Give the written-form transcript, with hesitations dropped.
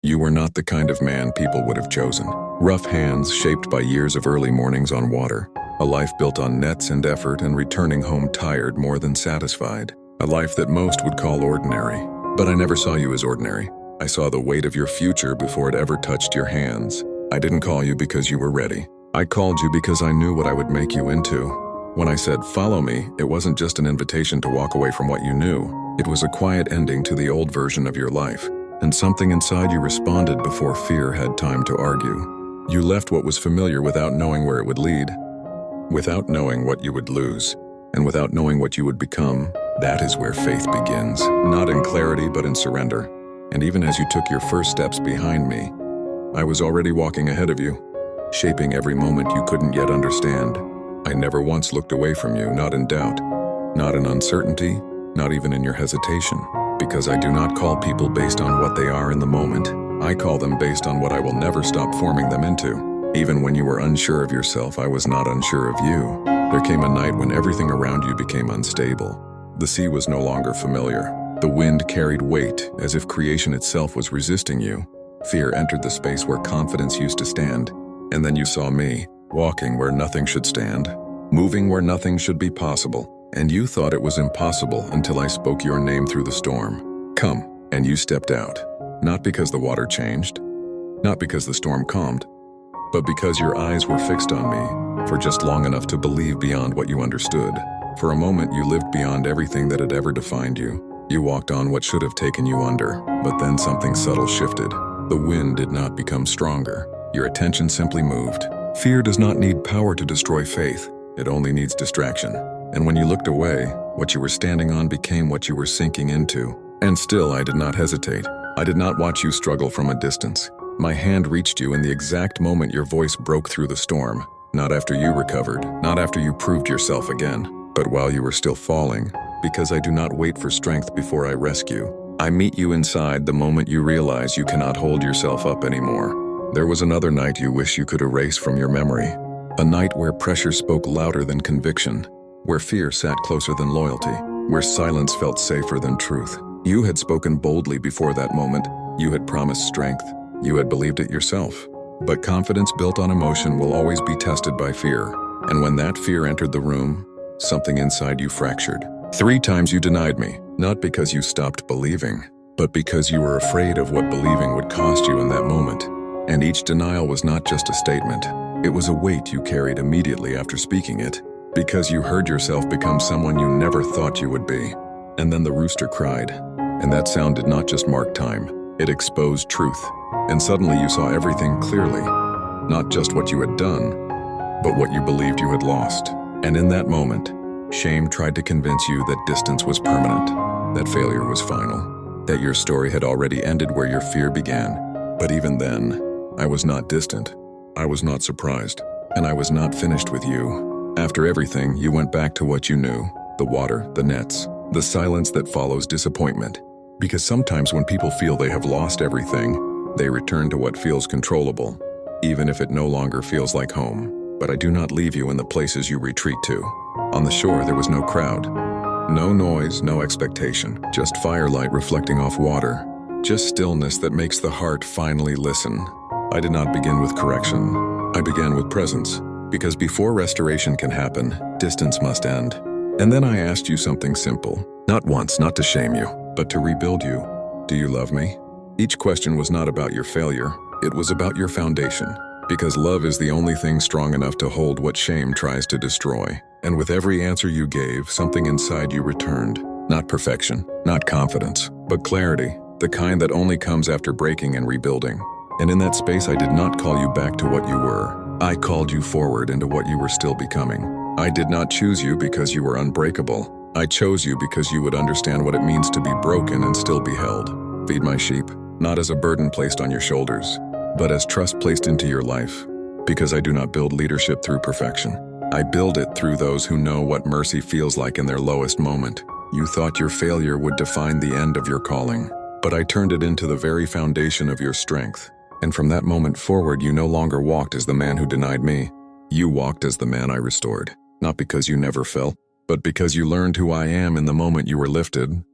You were not the kind of man people would have chosen. Rough hands shaped by years of early mornings on water. A life built on nets and effort and returning home tired more than satisfied. A life that most would call ordinary. But I never saw you as ordinary. I saw the weight of your future before it ever touched your hands. I didn't call you because you were ready. I called you because I knew what I would make you into. When I said, "Follow me," it wasn't just an invitation to walk away from what you knew. It was a quiet ending to the old version of your life. And something inside you responded before fear had time to argue. You left what was familiar without knowing where it would lead. Without knowing what you would lose. And without knowing what you would become. That is where faith begins. Not in clarity, but in surrender. And even as you took your first steps behind me, I was already walking ahead of you, shaping every moment you couldn't yet understand. I never once looked away from you, not in doubt, not in uncertainty, not even in your hesitation. Because I do not call people based on what they are in the moment. I call them based on what I will never stop forming them into. Even when you were unsure of yourself, I was not unsure of you. There came a night when everything around you became unstable. The sea was no longer familiar. The wind carried weight, as if creation itself was resisting you. Fear entered the space where confidence used to stand. And then you saw me, walking where nothing should stand, moving where nothing should be possible. And you thought it was impossible until I spoke your name through the storm. Come, and you stepped out. Not because the water changed, not because the storm calmed, but because your eyes were fixed on me for just long enough to believe beyond what you understood. For a moment, you lived beyond everything that had ever defined you. You walked on what should have taken you under, but then something subtle shifted. The wind did not become stronger. Your attention simply moved. Fear does not need power to destroy faith. It only needs distraction. And when you looked away, what you were standing on became what you were sinking into. And still, I did not hesitate. I did not watch you struggle from a distance. My hand reached you in the exact moment your voice broke through the storm. Not after you recovered, not after you proved yourself again, but while you were still falling. Because I do not wait for strength before I rescue. I meet you inside the moment you realize you cannot hold yourself up anymore. There was another night you wish you could erase from your memory. A night where pressure spoke louder than conviction. Where fear sat closer than loyalty, where silence felt safer than truth. You had spoken boldly before that moment. You had promised strength. You had believed it yourself. But confidence built on emotion will always be tested by fear. And when that fear entered the room, something inside you fractured. 3 times you denied me, not because you stopped believing, but because you were afraid of what believing would cost you in that moment. And each denial was not just a statement. It was a weight you carried immediately after speaking it. Because you heard yourself become someone you never thought you would be. And then the rooster cried. And that sound did not just mark time, it exposed truth. And suddenly you saw everything clearly. Not just what you had done, but what you believed you had lost. And in that moment, shame tried to convince you that distance was permanent, that failure was final, that your story had already ended where your fear began. But even then, I was not distant. I was not surprised. And I was not finished with you. After everything, you went back to what you knew, the water, the nets, the silence that follows disappointment. Because sometimes when people feel they have lost everything, they return to what feels controllable, even if it no longer feels like home. But I do not leave you in the places you retreat to. On the shore, there was no crowd. No noise, no expectation, just firelight reflecting off water. Just stillness that makes the heart finally listen. I did not begin with correction. I began with presence. Because before restoration can happen, distance must end. And then I asked you something simple. Not once, not to shame you, but to rebuild you. Do you love me? Each question was not about your failure. It was about your foundation. Because love is the only thing strong enough to hold what shame tries to destroy. And with every answer you gave, something inside you returned. Not perfection, not confidence, but clarity. The kind that only comes after breaking and rebuilding. And in that space, I did not call you back to what you were. I called you forward into what you were still becoming. I did not choose you because you were unbreakable. I chose you because you would understand what it means to be broken and still be held. Feed my sheep, not as a burden placed on your shoulders, but as trust placed into your life. Because I do not build leadership through perfection. I build it through those who know what mercy feels like in their lowest moment. You thought your failure would define the end of your calling, but I turned it into the very foundation of your strength. And from that moment forward, you no longer walked as the man who denied me. You walked as the man I restored. Not because you never fell, but because you learned who I am in the moment you were lifted.